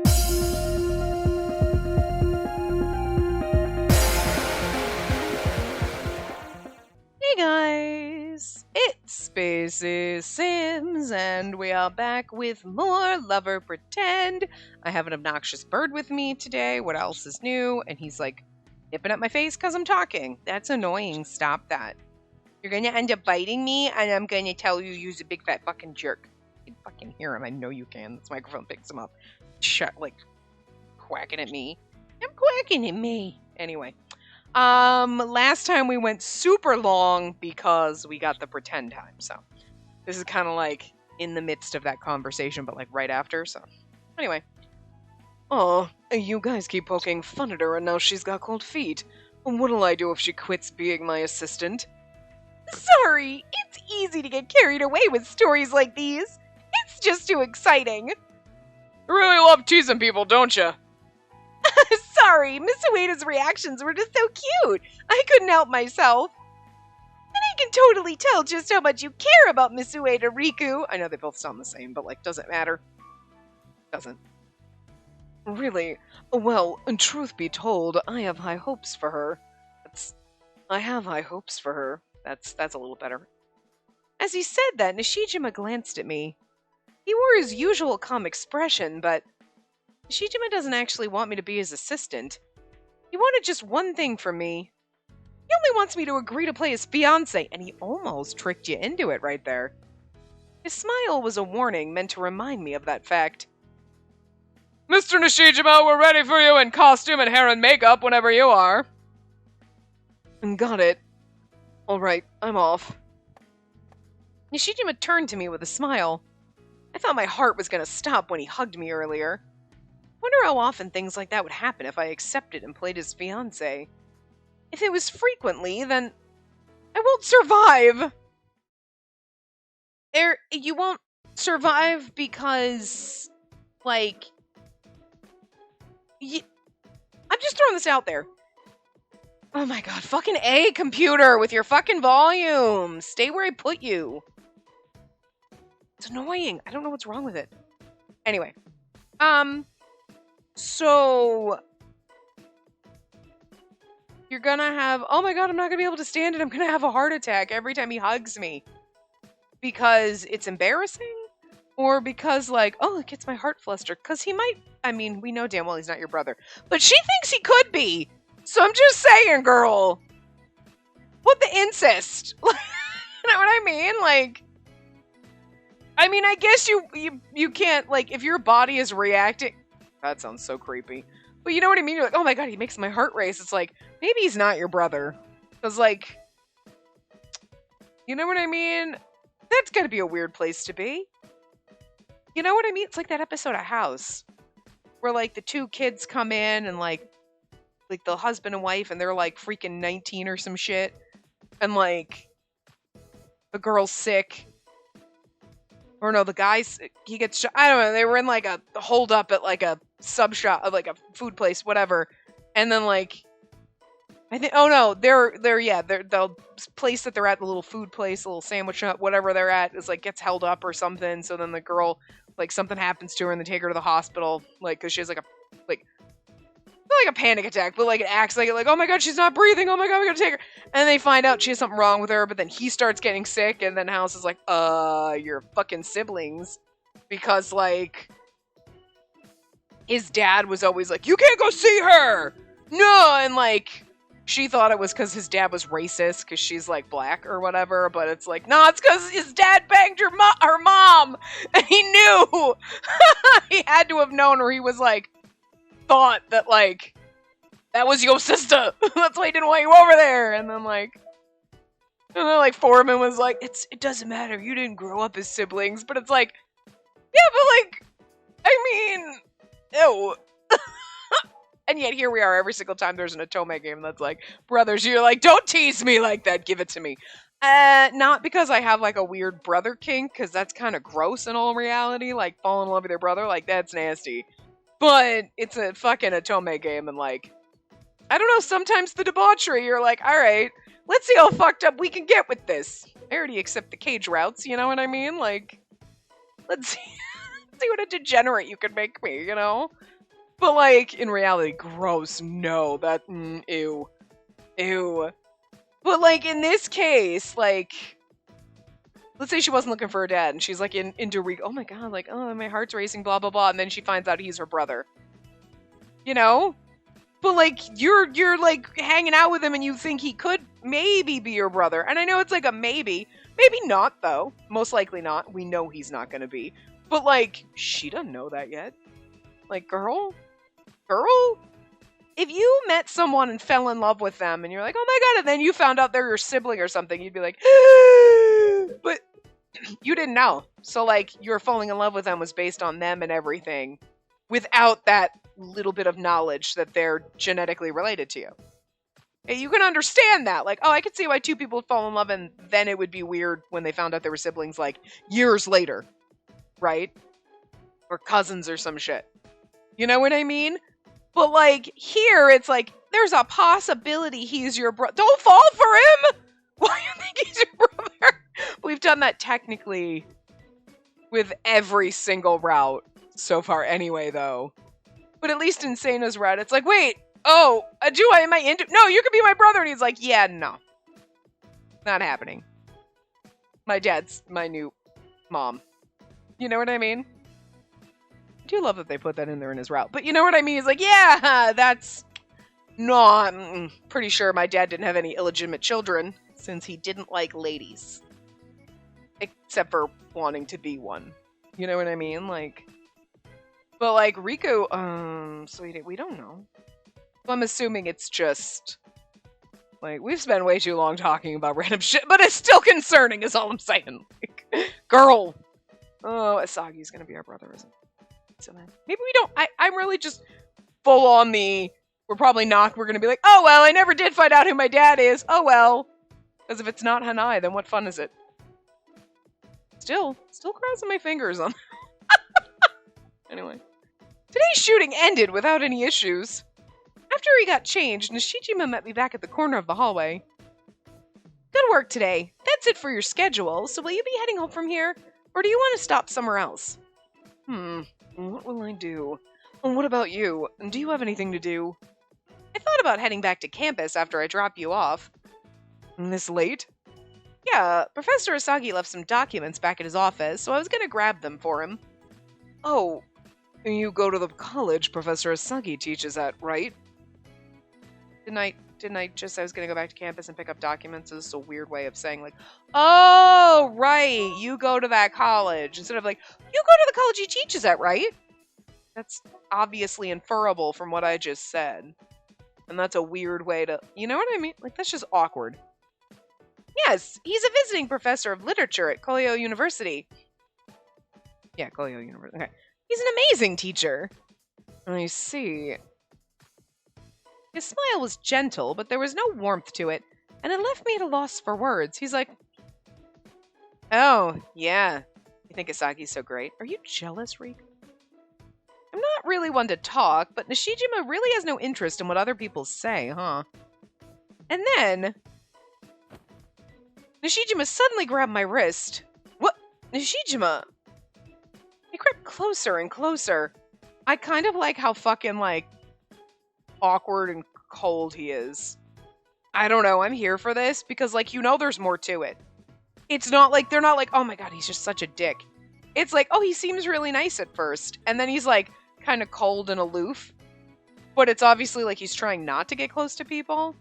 Hey guys, it's Spacey Sims, and we are back with more Lover Pretend. I have an obnoxious bird with me today. What else is new? And he's like nipping at my face because I'm talking. That's annoying. Stop that. You're gonna end up biting me, and I'm gonna tell you's a big fat fucking jerk. You can fucking hear him. I know you can. This microphone picks him up. Shut, quacking at me. I'm quacking at me. Anyway. Last time we went super long because we got the pretend time, so this is kind of like in the midst of that conversation, but like right after, so anyway. Oh, you guys keep poking fun at her and now she's got cold feet. What'll I do if she quits being my assistant? Sorry, it's easy to get carried away with stories like these. It's just too exciting. You really love teasing people, don't you? Sorry, Miss Ueda's reactions were just so cute. I couldn't help myself. And I can totally tell just how much you care about Miss Ueda, Riku. I know they both sound the same, but does it matter? Doesn't. Really? Well, truth be told, I have high hopes for her. I have high hopes for her. That's a little better. As he said that, Nishijima glanced at me. He wore his usual calm expression, but Nishijima doesn't actually want me to be his assistant. He wanted just one thing from me. He only wants me to agree to play his fiancé, and he almost tricked you into it right there. His smile was a warning meant to remind me of that fact. Mr. Nishijima, we're ready for you in costume and hair and makeup whenever you are. Got it. Alright, I'm off. Nishijima turned to me with a smile. I thought my heart was going to stop when he hugged me earlier. Wonder how often things like that would happen if I accepted and played his fiancé. If it was frequently, then I won't survive. You won't survive because, I'm just throwing this out there. Oh my god, fucking A, computer, with your fucking volume. Stay where I put you. It's annoying. I don't know what's wrong with it. Anyway. So, you're gonna have, oh my god, I'm not gonna be able to stand it. I'm gonna have a heart attack every time he hugs me. Because it's embarrassing? Or because, oh, it gets my heart flustered. Because he might, we know damn well he's not your brother. But she thinks he could be. So I'm just saying, girl. What the incest? You know what I mean? I guess you can't, if your body is reacting. That sounds so creepy. But you know what I mean? You're like, oh my god, he makes my heart race. It's like, maybe he's not your brother. Because, you know what I mean? That's gotta be a weird place to be. You know what I mean? It's like that episode of House. Where, the two kids come in and, the husband and wife, and they're, freaking 19 or some shit. And, the girl's sick. Or no, the guy's, he gets shot. I don't know, they were in, a hold up at, a sub shop, of, a food place, whatever. And then, I think, oh no, they're the place that they're at, the little food place, the little sandwich shop, whatever they're at, is, gets held up or something. So then the girl, something happens to her and they take her to the hospital, because she has, not a panic attack, but it acts like it, oh my god, she's not breathing, oh my god, we gotta take her. And they find out she has something wrong with her, but then he starts getting sick, and then House is like, you're fucking siblings. Because, his dad was always like, you can't go see her! No! And, she thought it was because his dad was racist, because she's, black or whatever, but it's no, it's because his dad banged her mom! And he knew! He had to have known, or he was thought that, that was your sister. That's why he didn't want you over there. And then, Foreman was like, it doesn't matter. You didn't grow up as siblings. But it's yeah, but ew. And yet here we are every single time there's an Otome game that's brothers, you're don't tease me like that. Give it to me. Not because I have a weird brother kink, because that's kind of gross in all reality. Fall in love with your brother, that's nasty. But it's a fucking Otome game, and I don't know, sometimes the debauchery, you're alright, let's see how fucked up we can get with this. I already accept the cage routes, you know what I mean? Let's see. See what a degenerate you could make me, you know? But, like, in reality, gross. No, that, ew. Ew. But, like, in this case, like, let's say she wasn't looking for her dad, and she's, like, into oh my god, like, oh, my heart's racing, blah, blah, blah, and then she finds out he's her brother. You know? But, like, you're, like, hanging out with him, and you think he could maybe be your brother. And I know it's, like, a maybe. Maybe not, though. Most likely not. We know he's not gonna be. But, like, she doesn't know that yet. Like, girl? If you met someone and fell in love with them and you're like, oh my god, and then you found out they're your sibling or something, you'd be like, but you didn't know. So, like, your falling in love with them was based on them and everything without that little bit of knowledge that they're genetically related to you. You can understand that. Like, oh, I could see why two people would fall in love and then it would be weird when they found out they were siblings, like, years later. Right? Or cousins or some shit. You know what I mean? But, like, here, it's like, there's a possibility he's your brother. Don't fall for him! Why do you think he's your brother? We've done that technically with every single route so far anyway, though. But at least in Seina's route, it's like, wait, oh, am I into... No, you could be my brother. And he's like, yeah, no. Not happening. My dad's my new mom. You know what I mean? I do love that they put that in there in his route. But you know what I mean? He's like, yeah, that's... No, I'm pretty sure my dad didn't have any illegitimate children since he didn't like ladies. Except for wanting to be one. You know what I mean? Like... But, like, Riku, so we don't know. So I'm assuming it's just... Like, we've spent way too long talking about random shit, but it's still concerning is all I'm saying. Like, girl! Oh, Asagi's gonna be our brother, isn't it? So then, maybe we don't... I'm really just full on the... We're probably not. We're gonna be like, oh, well, I never did find out who my dad is. Oh, well. Because if it's not Hanai, then what fun is it? Still crossing my fingers on... Anyway. Today's shooting ended without any issues. After he got changed, Nishijima met me back at the corner of the hallway. Good work today. That's it for your schedule, so will you be heading home from here? Or do you want to stop somewhere else? What will I do? And what about you? Do you have anything to do? I thought about heading back to campus after I drop you off. This late? Yeah, Professor Asagi left some documents back at his office, so I was gonna grab them for him. Oh, you go to the college Professor Asagi teaches at, right? Didn't I just, I was gonna go back to campus and pick up documents? This is a weird way of saying, like, oh, right, you go to that college. Instead of like, you go to the college he teaches at, right? That's obviously inferable from what I just said. And that's a weird way to, you know what I mean? Like, that's just awkward. Yes, he's a visiting professor of literature at Koyo University. Yeah, Koyo University. Okay. He's an amazing teacher. I see. His smile was gentle, but there was no warmth to it, and it left me at a loss for words. He's like, oh, yeah. You think Asagi's so great? Are you jealous, Riku? I'm not really one to talk, but Nishijima really has no interest in what other people say, huh? And then... Nishijima suddenly grabbed my wrist. What? Nishijima? He crept closer and closer. I kind of like how fucking, like, awkward and cold he is. I don't know, I'm here for this, because, like, you know there's more to it. It's not like, they're not like, oh my god, he's just such a dick. It's like, oh, he seems really nice at first, and then he's, like, kind of cold and aloof. But it's obviously like he's trying not to get close to people.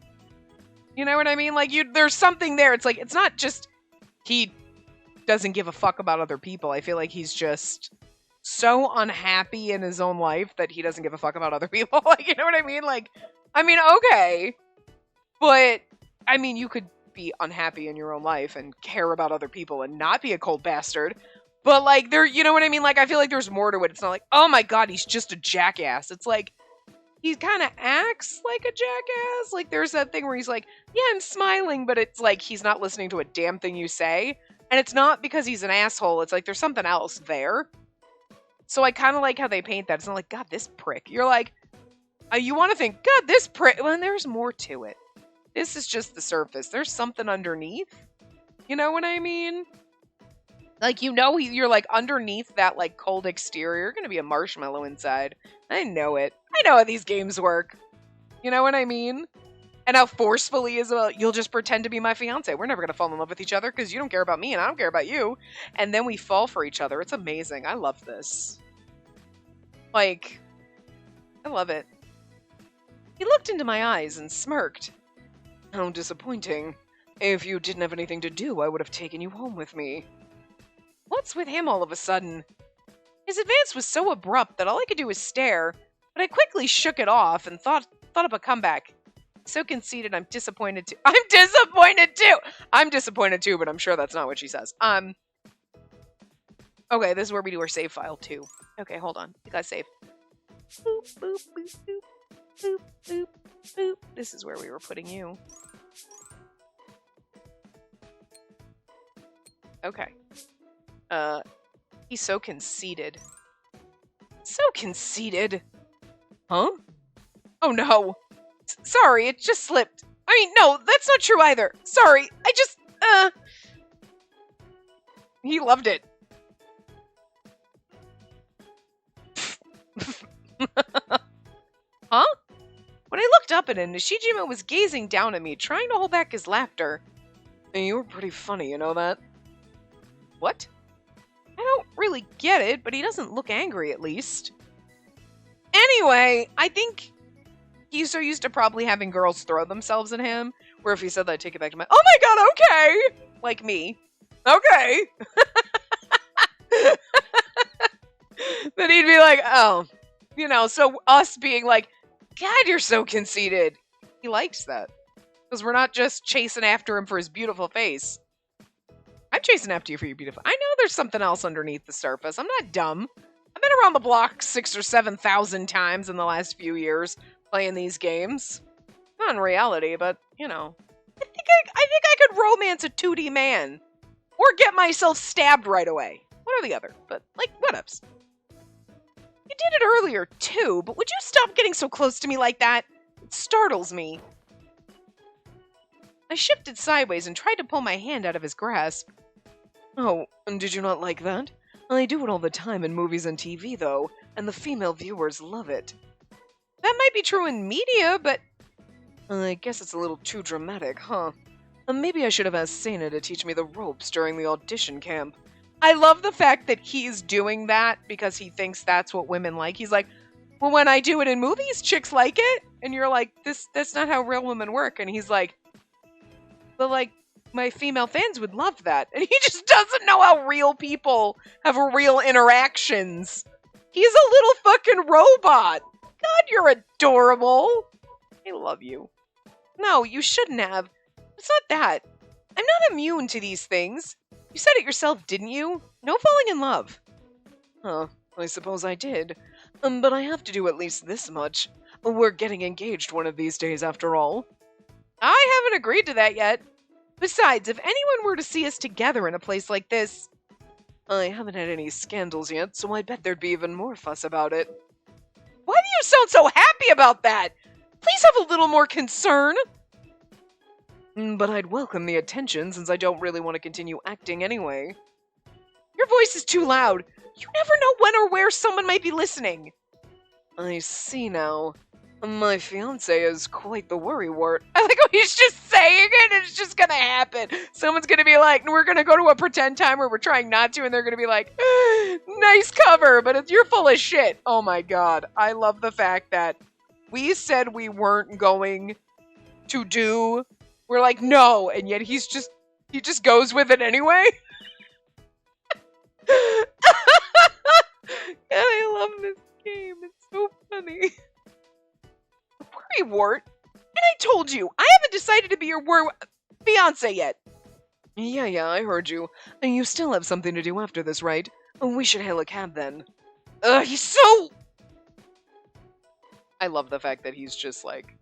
You know what I mean? Like, there's something there. It's like, it's not just he doesn't give a fuck about other people. I feel like he's just so unhappy in his own life that he doesn't give a fuck about other people. Like, you know what I mean? Like, I mean, okay. But, I mean, you could be unhappy in your own life and care about other people and not be a cold bastard. But, like, you know what I mean? Like, I feel like there's more to it. It's not like, oh my god, he's just a jackass. It's like, he kind of acts like a jackass. Like, there's that thing where he's like, yeah, I'm smiling, but it's like he's not listening to a damn thing you say. And it's not because he's an asshole. It's like there's something else there. So I kind of like how they paint that. It's not like, god, this prick. You're like, you want to think, god, this prick. Well, there's more to it. This is just the surface. There's something underneath. You know what I mean? Like, you know, you're like underneath that like cold exterior, you're gonna be a marshmallow inside. I know it. I know how these games work. You know what I mean? And how forcefully is you'll just pretend to be my fiance. We're never gonna fall in love with each other because you don't care about me and I don't care about you. And then we fall for each other. It's amazing. I love this. Like, I love it. He looked into my eyes and smirked. How disappointing. If you didn't have anything to do, I would have taken you home with me. What's with him all of a sudden? His advance was so abrupt that all I could do was stare, but I quickly shook it off and thought up a comeback. So conceited, I'm disappointed too. I'm disappointed too! I'm disappointed too, but I'm sure that's not what she says. Okay, this is where we do our save file too. Okay, hold on. We gotta save. Boop, boop, boop, boop, boop, boop, boop. This is where we were putting you. Okay. He's so conceited. So conceited. Huh? Oh no. Sorry, it just slipped. I mean, no, that's not true either. Sorry, I just, He loved it. Huh? When I looked up at him, Nishijima was gazing down at me, trying to hold back his laughter. You were pretty funny, you know that? What? I don't really get it, but he doesn't look angry, at least. Anyway, I think he's so used to probably having girls throw themselves at him, where if he said that, I'd take it back to my, oh my god, okay! Like me. Okay. Then he'd be like, oh. You know, so us being like, God, you're so conceited. He likes that. Because we're not just chasing after him for his beautiful face. I'm chasing after you for your beautiful... I know there's something else underneath the surface. I'm not dumb. I've been around the block 6,000 or 7,000 times in the last few years playing these games. Not in reality, but, you know. I think I could romance a 2D man. Or get myself stabbed right away. One or the other. But, like, whatevs. You did it earlier, too, but would you stop getting so close to me like that? It startles me. I shifted sideways and tried to pull my hand out of his grasp. Oh, and did you not like that? I do it all the time in movies and TV, though, and the female viewers love it. That might be true in media, but... I guess it's a little too dramatic, huh? Maybe I should have asked Sana to teach me the ropes during the audition camp. I love the fact that he's doing that because he thinks that's what women like. He's like, well, when I do it in movies, chicks like it. And you're like, that's not how real women work. And he's like, but like, my female fans would love that. And he just doesn't know how real people have real interactions. He's a little fucking robot. God, you're adorable. I love you. No, you shouldn't have. It's not that. I'm not immune to these things. You said it yourself, didn't you? No falling in love. Huh, I suppose I did. But I have to do at least this much. We're getting engaged one of these days, after all. I haven't agreed to that yet. Besides, if anyone were to see us together in a place like this... I haven't had any scandals yet, so I bet there'd be even more fuss about it. Why do you sound so happy about that? Please have a little more concern. But I'd welcome the attention since I don't really want to continue acting anyway. Your voice is too loud. You never know when or where someone might be listening. I see now. My fiance is quite the worrywart. I like how he's just saying it and it's just gonna happen. Someone's gonna be like, we're gonna go to a pretend time where we're trying not to, and they're gonna be like, nice cover, but you're full of shit. Oh my god. I love the fact that we said we weren't going to do... We're like, no, and yet he just goes with it anyway. God, I love this game. It's so funny. Worrywart? And I told you, I haven't decided to be your fiance yet. Yeah, I heard you. You still have something to do after this, right? We should hail a cab then. He's so... I love the fact that he's just like...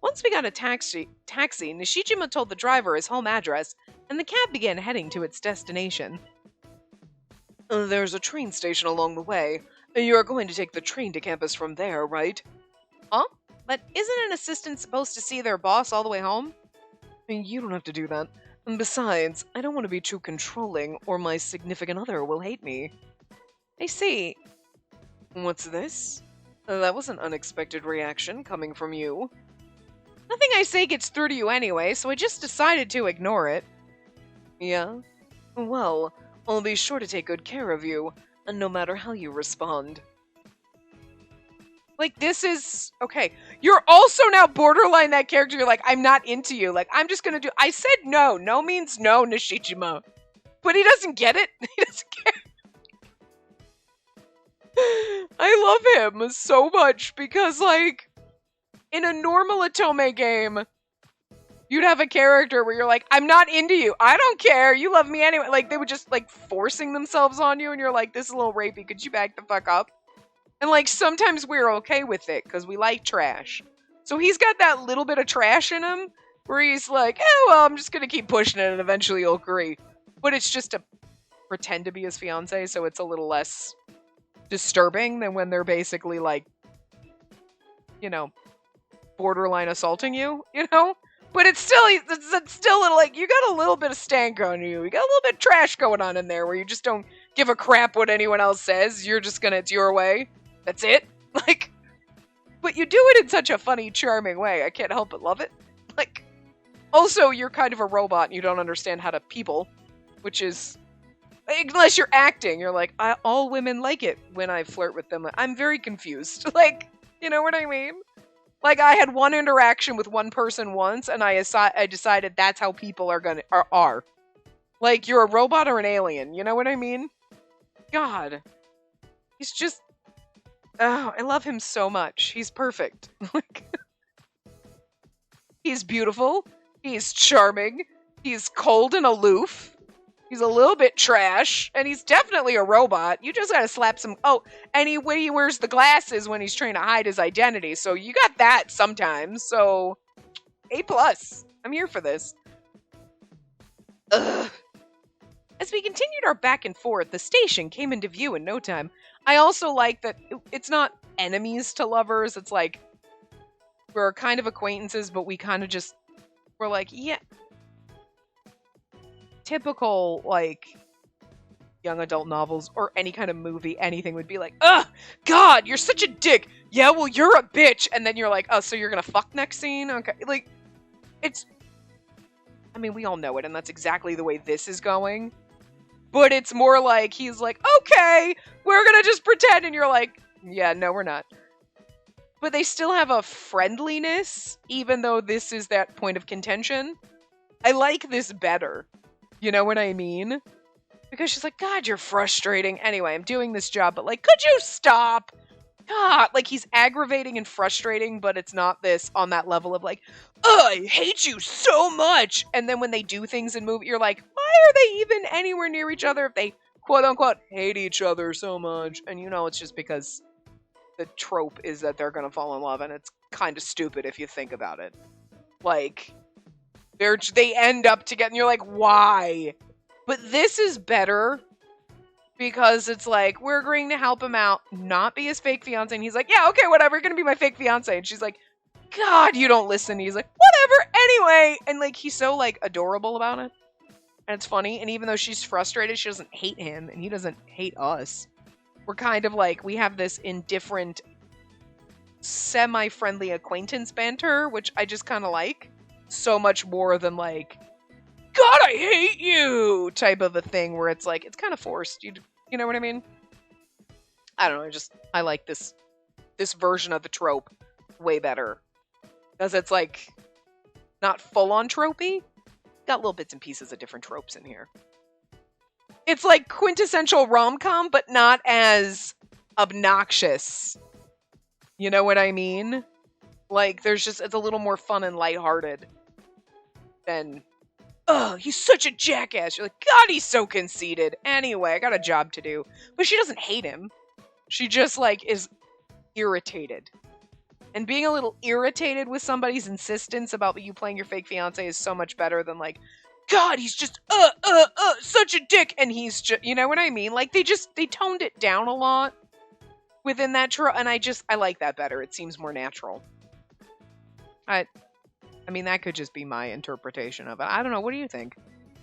Once we got a taxi, Nishijima told the driver his home address, and the cab began heading to its destination. There's a train station along the way. You're going to take the train to campus from there, right? Huh? But isn't an assistant supposed to see their boss all the way home? You don't have to do that. And besides, I don't want to be too controlling, or my significant other will hate me. I see. What's this? That was an unexpected reaction coming from you. Nothing I say gets through to you anyway, so I just decided to ignore it. Yeah? Well, I'll be sure to take good care of you, and no matter how you respond. Like, this is... Okay. You're also now borderline that character. You're like, I'm not into you. Like, I'm just gonna do... I said no. No means no, Nishijima. But he doesn't get it. He doesn't care. I love him so much because, like, in a normal Otome game, you'd have a character where you're like, I'm not into you. I don't care. You love me anyway. Like, they would just, like, forcing themselves on you, and you're like, this is a little rapey. Could you back the fuck up? And, like, sometimes we're okay with it because we like trash. So he's got that little bit of trash in him where he's like, well, I'm just going to keep pushing it and eventually you'll agree. But it's just to pretend to be his fiance, so it's a little less disturbing than when they're basically, like, you know, borderline assaulting you, you know? But it's still like, you got a little bit of stank on you. You got a little bit of trash going on in there where you just don't give a crap what anyone else says. You're just gonna, it's your way. That's it. Like, but you do it in such a funny, charming way. I can't help but love it. Like, also, you're kind of a robot and you don't understand how to people, which is, unless you're acting, you're like, all women like it when I flirt with them. I'm very confused. Like, you know what I mean? Like, I had one interaction with one person once, and I decided that's how people are. Like, you're a robot or an alien, you know what I mean? God. He's just... Oh, I love him so much. He's perfect. He's beautiful. He's charming. He's cold and aloof. He's a little bit trash, and he's definitely a robot. You just gotta slap some... Oh, and he wears the glasses when he's trying to hide his identity, so you got that sometimes, so... A+. I'm here for this. Ugh. As we continued our back and forth, the station came into view in no time. I also like that it's not enemies to lovers, it's like... We're kind of acquaintances, but we kind of just... We're like, yeah... Typical, like, young adult novels or any kind of movie, anything would be like, ugh, God, you're such a dick. Yeah, well, you're a bitch. And then you're like, oh, so you're gonna fuck next scene? Okay, like, it's, I mean, we all know it, and that's exactly the way this is going. But it's more like, he's like, okay, we're gonna just pretend, and you're like, yeah, no, we're not. But they still have a friendliness, even though this is that point of contention. I like this better. You know what I mean? Because she's like, God, you're frustrating. Anyway, I'm doing this job, but like, could you stop? God, like he's aggravating and frustrating, but it's not this on that level of like, oh, I hate you so much. And then when they do things in movie, you're like, why are they even anywhere near each other if they quote unquote hate each other so much? And you know, it's just because the trope is that they're going to fall in love, and it's kind of stupid if you think about it. Like, they end up together, and you're like, why? But this is better because it's like, we're agreeing to help him out, not be his fake fiance. And he's like, yeah, okay, whatever, you're gonna be my fake fiance. And she's like, God, you don't listen. And he's like, whatever, anyway. And like, he's so like adorable about it. And it's funny. And even though she's frustrated, she doesn't hate him, and he doesn't hate us. We're kind of like, we have this indifferent, semi-friendly acquaintance banter, which I just kind of like. So much more than like, God, I hate you type of a thing where it's like, it's kind of forced. You know what I mean? I don't know. I like this version of the trope way better. Because it's like, not full on tropey. Got little bits and pieces of different tropes in here. It's like quintessential rom-com, but not as obnoxious. You know what I mean? Like, it's a little more fun and lighthearted than, oh, he's such a jackass. You're like, God, he's so conceited. Anyway, I got a job to do. But she doesn't hate him. She just, like, is irritated. And being a little irritated with somebody's insistence about you playing your fake fiance is so much better than, like, God, he's just, such a dick. And he's just, you know what I mean? Like, they toned it down a lot within that and I like that better. It seems more natural. I mean, that could just be my interpretation of it. I don't know. What do you think?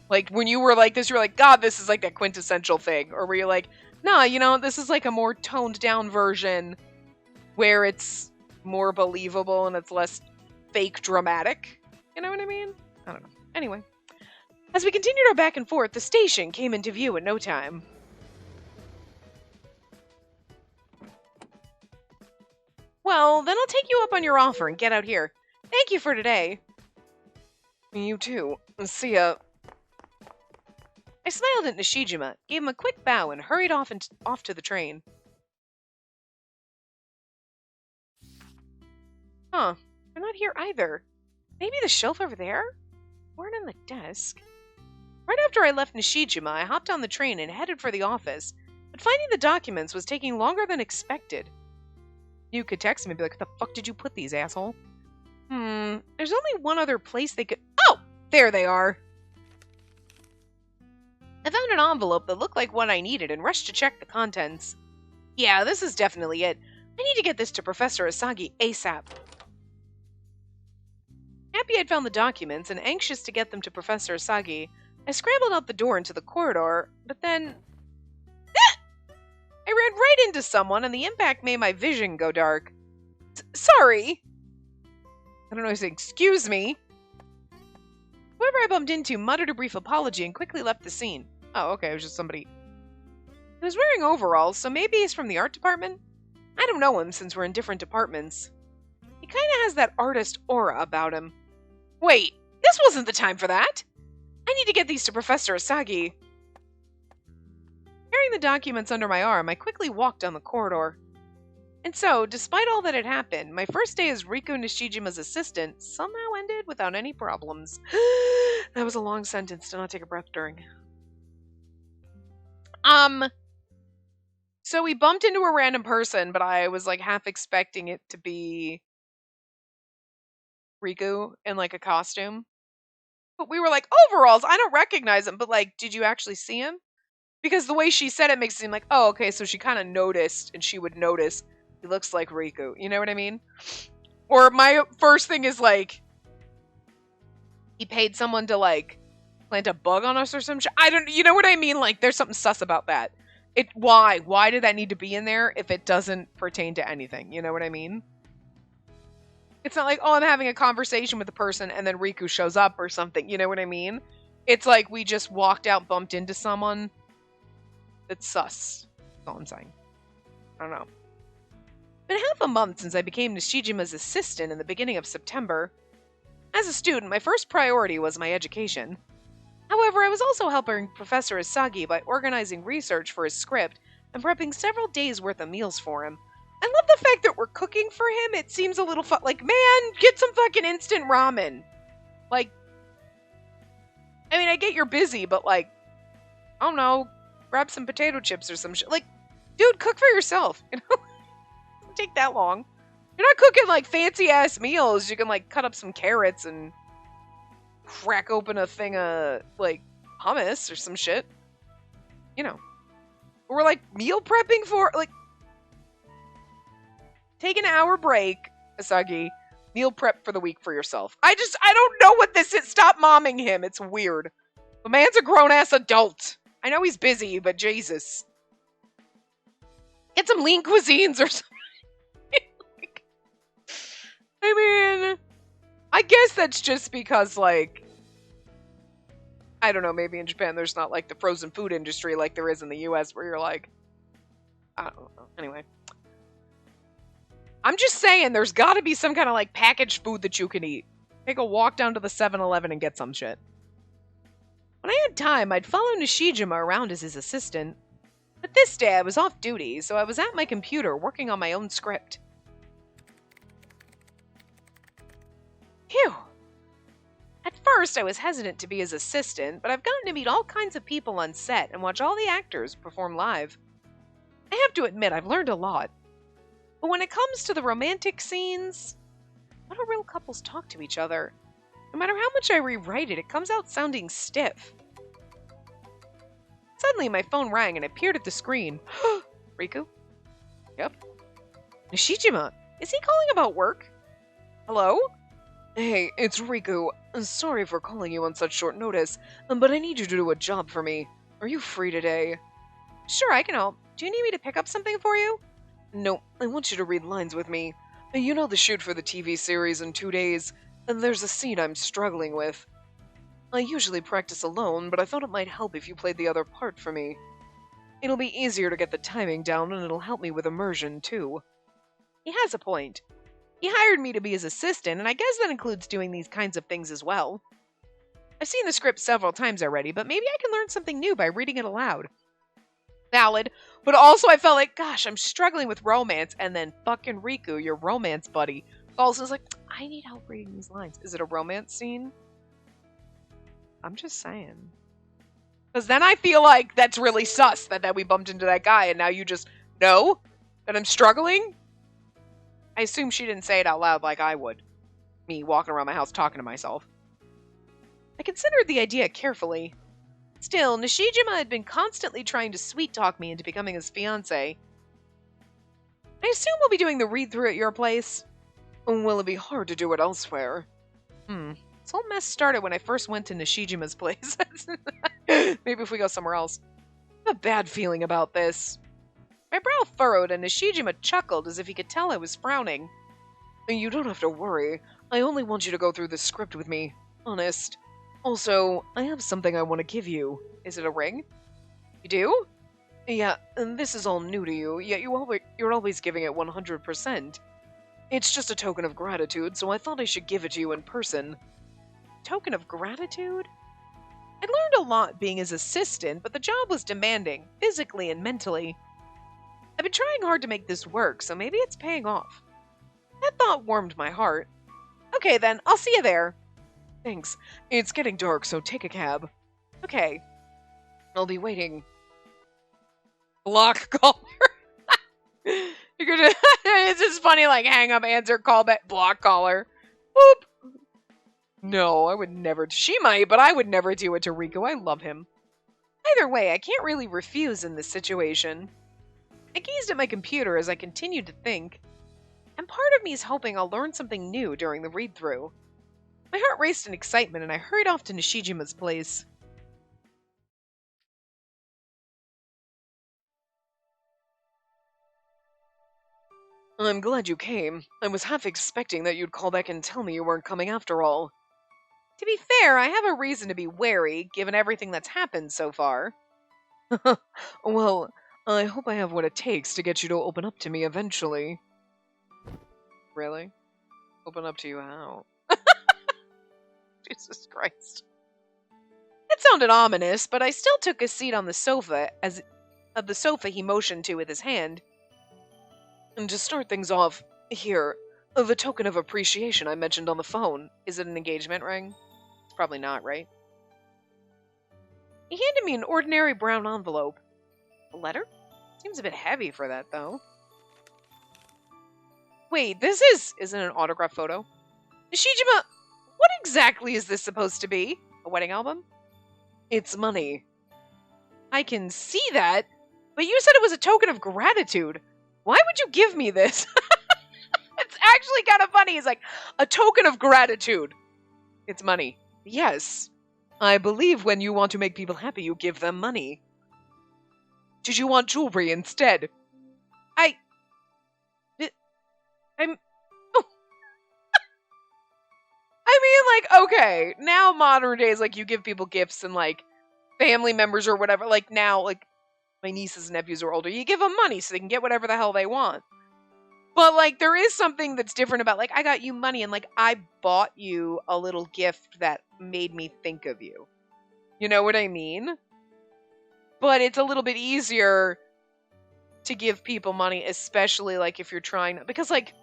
Like, when you were like this, you were like, God, this is like that quintessential thing. Or were you like, nah, this is like a more toned down version where it's more believable and it's less fake dramatic? You know what I mean? I don't know. Anyway. As we continued our back and forth, the station came into view in no time. Well, then I'll take you up on your offer and get out here. Thank you for today. You too. See ya. I smiled at Nishijima, gave him a quick bow, and hurried off to the train. Huh. They're not here either. Maybe the shelf over there? Weren't on the desk. Right after I left Nishijima, I hopped on the train and headed for the office, but finding the documents was taking longer than expected. You could text me and be like, "What the fuck did you put these, asshole?" There's only one other place they could... Oh! There they are! I found an envelope that looked like what I needed and rushed to check the contents. Yeah, this is definitely it. I need to get this to Professor Asagi ASAP. Happy I'd found the documents and anxious to get them to Professor Asagi, I scrambled out the door into the corridor, but then... I ran right into someone and the impact made my vision go dark. Sorry! I don't know, excuse me. Whoever I bumped into muttered a brief apology and quickly left the scene. Oh, okay, it was just somebody. He was wearing overalls, so maybe he's from the art department? I don't know him since we're in different departments. He kinda has that artist aura about him. Wait, this wasn't the time for that! I need to get these to Professor Asagi. Carrying the documents under my arm, I quickly walked down the corridor. And so, despite all that had happened, my first day as Riku Nishijima's assistant somehow ended without any problems. That was a long sentence to not take a breath during. So we bumped into a random person, but I was like half expecting it to be Riku in like a costume. But we were like, overalls, I don't recognize him, but like, did you actually see him? Because the way she said it makes it seem like, oh, okay, so she kind of noticed, and she would notice he looks like Riku. You know what I mean? Or my first thing is like, he paid someone to like plant a bug on us or some shit. I don't, you know what I mean? Like, there's something sus about that. Why? Why did that need to be in there if it doesn't pertain to anything? You know what I mean? It's not like, oh, I'm having a conversation with a person and then Riku shows up or something. You know what I mean? It's like we just walked out, bumped into someone. That's sus. That's all I'm saying. I don't know. It's been half a month since I became Nishijima's assistant in the beginning of September. As a student, my first priority was my education. However, I was also helping Professor Asagi by organizing research for his script and prepping several days' worth of meals for him. I love the fact that we're cooking for him. It seems a little like, man, get some fucking instant ramen. Like, I mean, I get you're busy, but like, I don't know, grab some potato chips or some shit. Like, dude, cook for yourself. You know, it doesn't take that long. You're not cooking like fancy ass meals. You can like cut up some carrots and crack open a thing of like hummus or some shit. You know, we're like meal prepping for like. Take an hour break, Asagi. Meal prep for the week for yourself. I don't know what this is. Stop momming him. It's weird. The man's a grown-ass adult. I know he's busy, but Jesus. Get some lean cuisines or something. I mean, I guess that's just because, like, I don't know, maybe in Japan there's not, like, the frozen food industry like there is in the US where you're like, I don't know. Anyway. I'm just saying, there's got to be some kind of, like, packaged food that you can eat. Take a walk down to the 7-Eleven and get some shit. When I had time, I'd follow Nishijima around as his assistant. But this day, I was off duty, so I was at my computer working on my own script. Phew. At first, I was hesitant to be his assistant, but I've gotten to meet all kinds of people on set and watch all the actors perform live. I have to admit, I've learned a lot. But when it comes to the romantic scenes, how do real couples talk to each other? No matter how much I rewrite it, it comes out sounding stiff. Suddenly, my phone rang and appeared at the screen. Riku? Yep. Nishijima, is he calling about work? Hello? Hey, it's Riku. Sorry for calling you on such short notice, but I need you to do a job for me. Are you free today? Sure, I can help. Do you need me to pick up something for you? No, I want you to read lines with me. You know the shoot for the TV series in 2 days, and there's a scene I'm struggling with. I usually practice alone, but I thought it might help if you played the other part for me. It'll be easier to get the timing down, and it'll help me with immersion, too. He has a point. He hired me to be his assistant, and I guess that includes doing these kinds of things as well. I've seen the script several times already, but maybe I can learn something new by reading it aloud. Valid, but also I felt like, gosh, I'm struggling with romance, and then fucking Riku, your romance buddy, calls and is like, I need help reading these lines. Is it a romance scene? I'm just saying. Because then I feel like that's really sus that we bumped into that guy, and now you just know that I'm struggling? I assume she didn't say it out loud like I would. Me walking around my house talking to myself. I considered the idea carefully. Still, Nishijima had been constantly trying to sweet-talk me into becoming his fiancé. I assume we'll be doing the read-through at your place? Will it be hard to do it elsewhere? This whole mess started when I first went to Nishijima's place. Maybe if we go somewhere else. I have a bad feeling about this. My brow furrowed and Nishijima chuckled as if he could tell I was frowning. You don't have to worry. I only want you to go through the script with me. Honest. Also, I have something I want to give you. Is it a ring? You do? Yeah, and this is all new to you, yet you're always giving it 100%. It's just a token of gratitude, so I thought I should give it to you in person. Token of gratitude? I learned a lot being his assistant, but the job was demanding, physically and mentally. I've been trying hard to make this work, so maybe it's paying off. That thought warmed my heart. Okay then, I'll see you there. Thanks. It's getting dark, so take a cab. Okay. I'll be waiting. Block caller. You're gonna it's just funny, like hang up, answer, call back, block caller. Whoop. No, I would never. She might, but I would never do it to Riku. I love him. Either way, I can't really refuse in this situation. I gazed at my computer as I continued to think, and part of me is hoping I'll learn something new during the read-through. My heart raced in excitement, and I hurried off to Nishijima's place. I'm glad you came. I was half expecting that you'd call back and tell me you weren't coming after all. To be fair, I have a reason to be wary, given everything that's happened so far. Well, I hope I have what it takes to get you to open up to me eventually. Really? Open up to you how? Jesus Christ. That sounded ominous, but I still took a seat on the sofa he motioned to with his hand. And to start things off, here, the token of appreciation I mentioned on the phone. Is it an engagement ring? It's probably not, right? He handed me an ordinary brown envelope. A letter? Seems a bit heavy for that, though. Wait, isn't it an autograph photo? Nishijima, what exactly is this supposed to be? A wedding album? It's money. I can see that, but you said it was a token of gratitude. Why would you give me this? It's actually kind of funny. It's like, a token of gratitude. It's money. Yes. I believe when you want to make people happy, you give them money. Did you want jewelry instead? I'm... Oh. I mean, like, okay, now modern days, like, you give people gifts and, like, family members or whatever, like, now, like, my nieces and nephews are older, you give them money so they can get whatever the hell they want. But, like, there is something that's different about, like, I got you money and, like, I bought you a little gift that made me think of you. You know what I mean? But it's a little bit easier to give people money, especially, like, if you're trying... Because, like,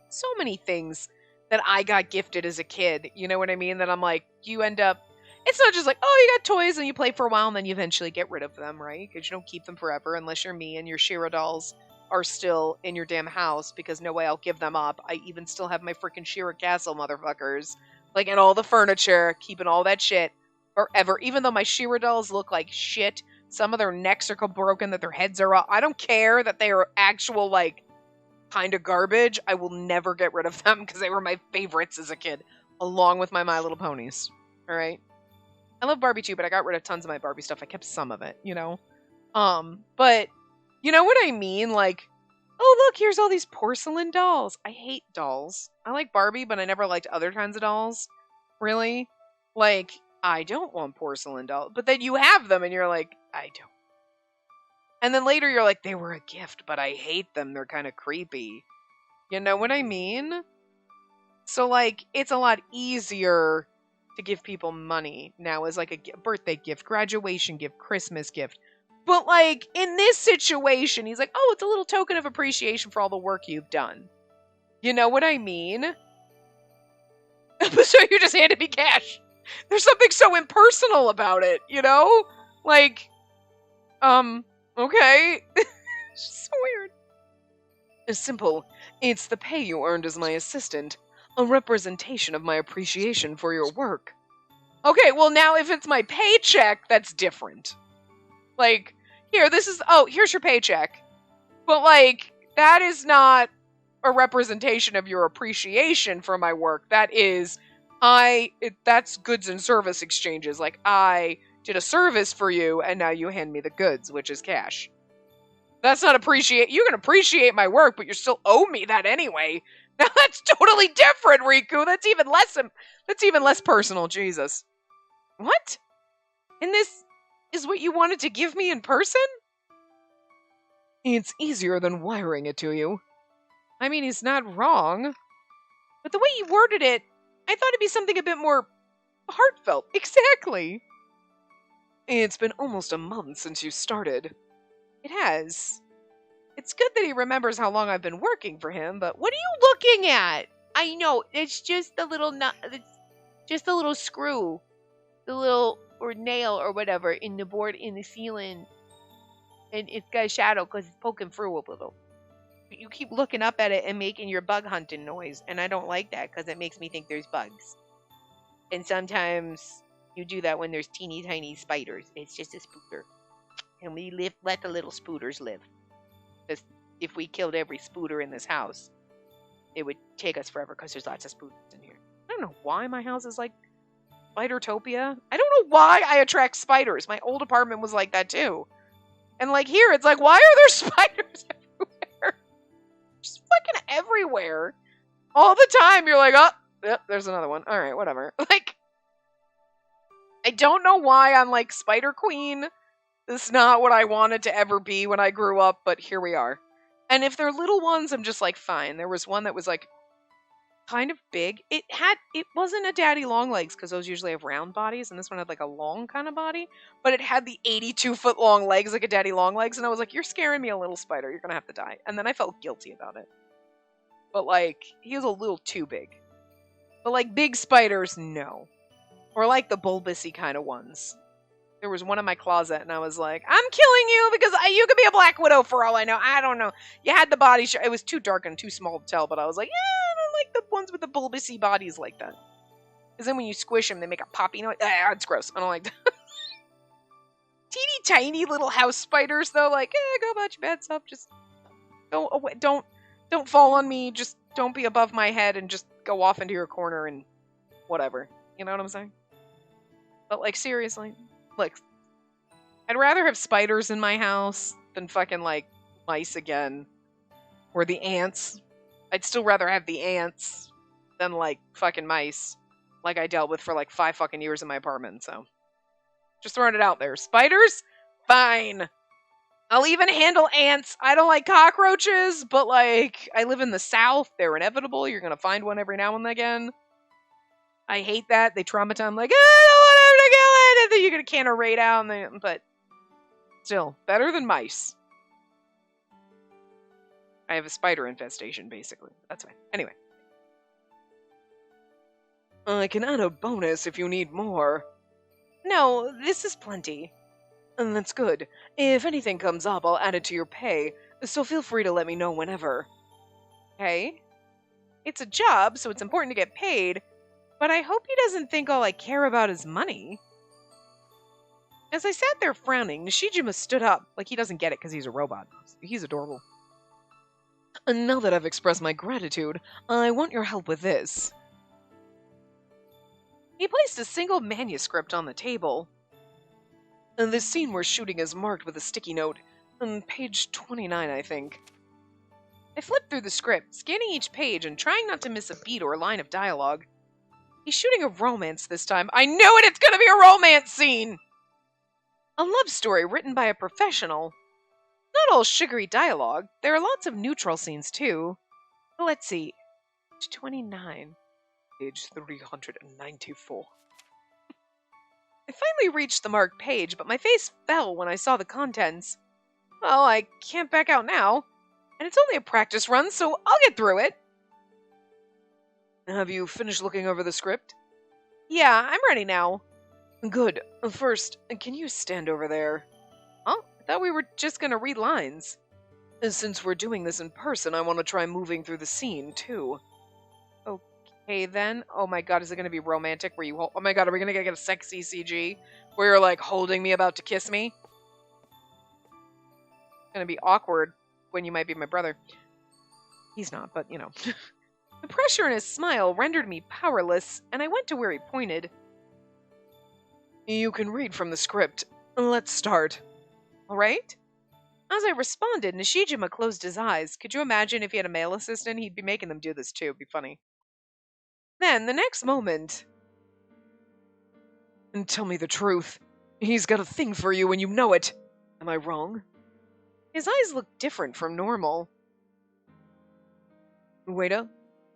so many things that I got gifted as a kid, you know what I mean? That I'm like, you end up... It's not just like, oh, you got toys and you play for a while and then you eventually get rid of them, right? Because you don't keep them forever unless you're me and your Shira dolls are still in your damn house, because no way I'll give them up. I even still have my freaking Shira castle, motherfuckers. Like, and all the furniture, keeping all that shit forever. Even though my Shira dolls look like shit, some of their necks are broken, that their heads are off. I don't care that they are actual, like, kind of garbage, I will never get rid of them because they were my favorites as a kid, along with my My Little Ponies. All right. I love Barbie too, but I got rid of tons of my Barbie stuff. I kept some of it, you know? But you know what I mean? Like, oh, look, here's all these porcelain dolls. I hate dolls. I like Barbie, but I never liked other kinds of dolls. Really? Like, I don't want porcelain dolls. But then you have them and you're like, I don't. And then later you're like, they were a gift, but I hate them. They're kind of creepy. You know what I mean? So, like, it's a lot easier to give people money now as, like, a birthday gift, graduation gift, Christmas gift. But, like, in this situation, he's like, oh, it's a little token of appreciation for all the work you've done. You know what I mean? So you just handed me cash. There's something so impersonal about it, you know? Like, okay. It's so weird. It's simple. It's the pay you earned as my assistant. A representation of my appreciation for your work. Okay, well now if it's my paycheck, that's different. Like, here's your paycheck. But like, that is not a representation of your appreciation for my work. That's goods and service exchanges. Like, I did a service for you, and now you hand me the goods, which is cash. That's not appreciate. You can appreciate my work, but you still owe me that anyway. Now that's totally different, Riku. That's even less personal, Jesus. What? And this is what you wanted to give me in person? It's easier than wiring it to you. I mean, he's not wrong. But the way you worded it, I thought it'd be something a bit more heartfelt. Exactly. It's been almost a month since you started. It has. It's good that he remembers how long I've been working for him, but what are you looking at? I know, it's just a little screw. The little, or nail or whatever, in the board in the ceiling. And it's got a shadow because it's poking through a little. But you keep looking up at it and making your bug hunting noise, and I don't like that because it makes me think there's bugs. And sometimes you do that when there's teeny tiny spiders. It's just a spooter. And we let the little spooters live. Because if we killed every spooter in this house, it would take us forever because there's lots of spooters in here. I don't know why my house is like Spidertopia. I don't know why I attract spiders. My old apartment was like that too. And like here, it's like, why are there spiders everywhere? Just fucking everywhere. All the time, you're like, oh, yep, there's another one. All right, whatever. Like, I don't know why I'm like Spider Queen. This is not what I wanted to ever be when I grew up, but here we are. And if they're little ones, I'm just like, fine. There was one that was like kind of big. It wasn't a daddy long legs because those usually have round bodies, and this one had like a long kind of body, but it had the 82-foot long legs like a daddy long legs, and I was like, you're scaring me a little, spider. You're gonna have to die. And then I felt guilty about it. But like, he was a little too big. But like big spiders, no. Or like the bulbousy kind of ones. There was one in my closet, and I was like, I'm killing you because you could be a Black Widow for all I know. I don't know. You had the body. It was too dark and too small to tell, but I was like, I don't like the ones with the bulbousy bodies like that. Because then when you squish them, they make a poppy noise. It's gross. I don't like that. Teeny tiny little house spiders, though, like, go about your bed stuff. Just don't fall on me. Just don't be above my head and just go off into your corner and whatever. You know what I'm saying? But like, seriously. Look, I'd rather have spiders in my house than fucking, like, mice again. Or the ants. I'd still rather have the ants than, like, fucking mice. Like I dealt with for, like, 5 fucking years in my apartment, so. Just throwing it out there. Spiders? Fine. I'll even handle ants. I don't like cockroaches, but, like, I live in the South. They're inevitable. You're gonna find one every now and again. I hate that. They traumatize. I'm like, I don't want him to kill it. And then you're going to can a raid out. But still, better than mice. I have a spider infestation, basically. That's fine. Anyway. I can add a bonus if you need more. No, this is plenty. And that's good. If anything comes up, I'll add it to your pay. So feel free to let me know whenever. Okay? It's a job, so it's important to get paid. But I hope he doesn't think all I care about is money. As I sat there frowning, Nishijima stood up. Like, he doesn't get it because he's a robot. He's adorable. And now that I've expressed my gratitude, I want your help with this. He placed a single manuscript on the table. And this scene we're shooting is marked with a sticky note. On page 29, I think. I flipped through the script, scanning each page and trying not to miss a beat or line of dialogue. He's shooting a romance this time. I knew it! It's gonna be a romance scene! A love story written by a professional. Not all sugary dialogue. There are lots of neutral scenes, too. But let's see. Page 29. Page 394. I finally reached the marked page, but my face fell when I saw the contents. Well, I can't back out now. And it's only a practice run, so I'll get through it. Have you finished looking over the script? Yeah, I'm ready now. Good. First, can you stand over there? Huh? I thought we were just gonna read lines. And since we're doing this in person, I want to try moving through the scene, too. Okay, then. Oh my god, is it gonna be romantic where you hold... Oh my god, are we gonna get a sexy CG? Where you're, like, holding me about to kiss me? It's gonna be awkward when you might be my brother. He's not, but, you know. The pressure in his smile rendered me powerless, and I went to where he pointed. You can read from the script. Let's start. All right? As I responded, Nishijima closed his eyes. Could you imagine if he had a male assistant? He'd be making them do this too. It'd be funny. Then, the next moment... And tell me the truth. He's got a thing for you and you know it. Am I wrong? His eyes looked different from normal. Wait a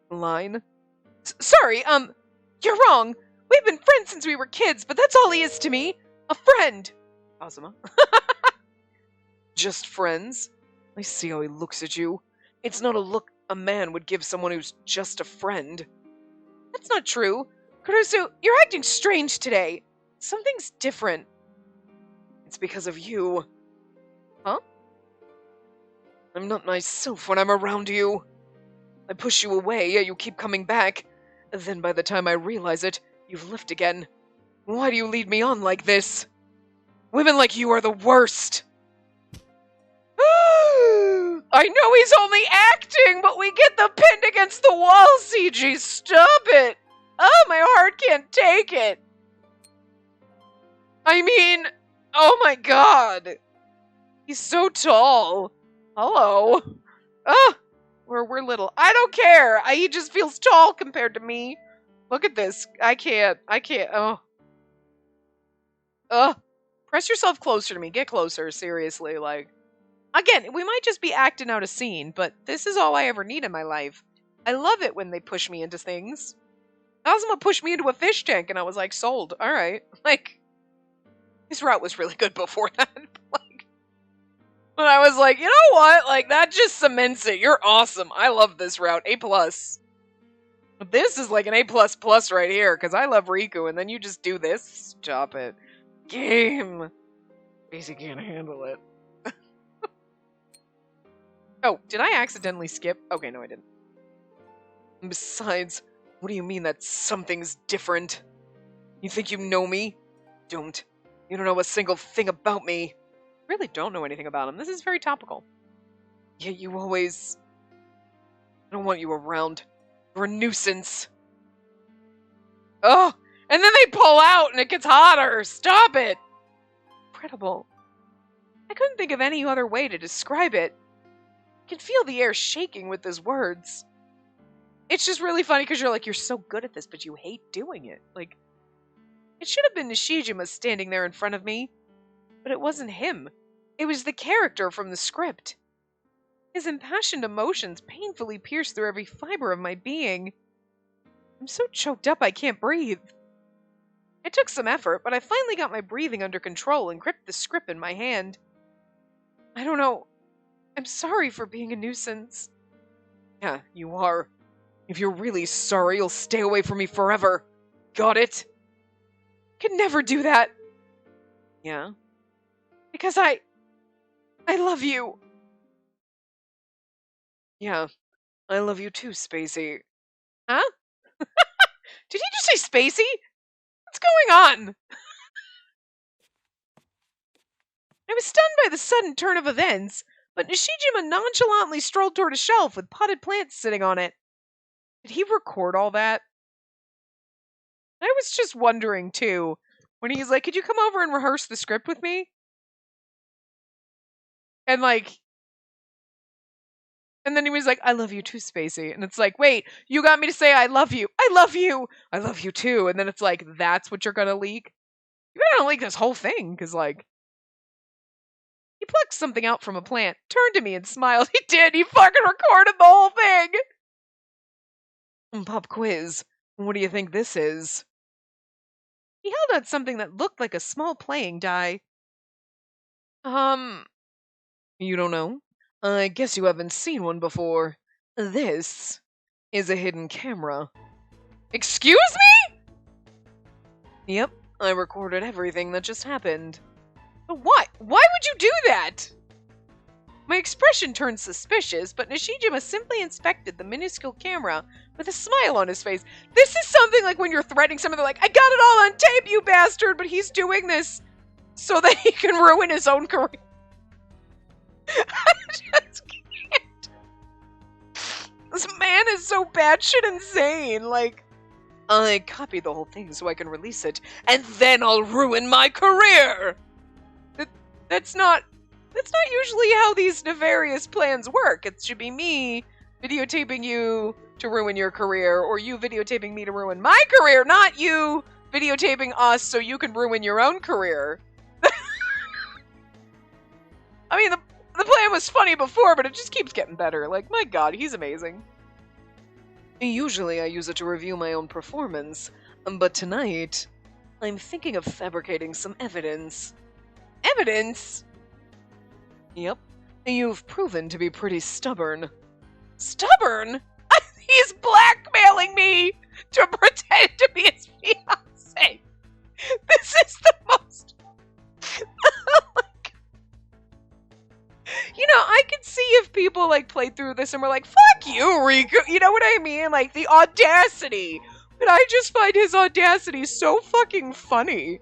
line? Sorry, you're wrong. We've been friends since we were kids, but that's all he is to me. A friend. Kazuma. Just friends? I see how he looks at you. It's not a look a man would give someone who's just a friend. That's not true. Kurusu, you're acting strange today. Something's different. It's because of you. Huh? I'm not myself when I'm around you. I push you away, yet you keep coming back. And then by the time I realize it, you've left again. Why do you lead me on like this? Women like you are the worst. I know he's only acting, but we get the pinned against the wall, CG. Stop it. Oh, my heart can't take it. I mean, oh my god. He's so tall. Hello. We're little. I don't care. He just feels tall compared to me. Look at this. I can't. Press yourself closer to me. Get closer, seriously, like. Again, we might just be acting out a scene, but this is all I ever need in my life. I love it when they push me into things. Kazuma pushed me into a fish tank, and I was like, sold. Alright. Like, this route was really good before that. Like, but I was like, you know what? Like, that just cements it. You're awesome. I love this route. A+. But this is like an A++ right here, because I love Riku, and then you just do this. Stop it. Game. Spacey can't handle it. Oh, did I accidentally skip? Okay, no I didn't. And besides, what do you mean that something's different? You think you know me? Don't. You don't know a single thing about me. I really don't know anything about him. This is very topical. Yet you always... I don't want you around. You're a nuisance. Oh, and then they pull out and it gets hotter. Stop it. Incredible. I couldn't think of any other way to describe it. I can feel the air shaking with his words. It's just really funny because you're like, you're so good at this, but you hate doing it. Like, it should have been Nishijima standing there in front of me, but it wasn't him. It was the character from the script. His impassioned emotions painfully pierced through every fiber of my being. I'm so choked up I can't breathe. It took some effort, but I finally got my breathing under control and gripped the script in my hand. I don't know. I'm sorry for being a nuisance. Yeah, you are. If you're really sorry, you'll stay away from me forever. Got it? Could never do that. Yeah? Because I love you. Yeah, I love you too, Spacey. Huh? Did he just say Spacey? What's going on? I was stunned by the sudden turn of events, but Nishijima nonchalantly strolled toward a shelf with potted plants sitting on it. Did he record all that? I was just wondering, too, when he's like, could you come over and rehearse the script with me? And and then he was like, I love you too, Spacey. And it's like, wait, you got me to say I love you. I love you. I love you too. And then it's like, that's what you're going to leak? You're going to leak this whole thing, because, he plucked something out from a plant, turned to me and smiled. He did. He fucking recorded the whole thing. Pop quiz. What do you think this is? He held out something that looked like a small playing die. You don't know? I guess you haven't seen one before. This is a hidden camera. Excuse me? Yep, I recorded everything that just happened. But why? Why would you do that? My expression turned suspicious, but Nishijima simply inspected the minuscule camera with a smile on his face. This is something like when you're threatening someone, they're like, I got it all on tape, you bastard, but he's doing this so that he can ruin his own career. I just can't. This man is so batshit insane. I copied the whole thing so I can release it, and then I'll ruin my career. That's not usually how these nefarious plans work. It should be me videotaping you to ruin your career, or you videotaping me to ruin my career, not you videotaping us so you can ruin your own career. I mean, the plan was funny before, but it just keeps getting better. My God, he's amazing. Usually I use it to review my own performance, but tonight, I'm thinking of fabricating some evidence. Evidence? Yep. You've proven to be pretty stubborn. Stubborn? He's blackmailing me to pretend to be his fiancé. This is the most... I could see if people, played through this and were like, fuck you, Riku. You know what I mean? The audacity. But I just find his audacity so fucking funny.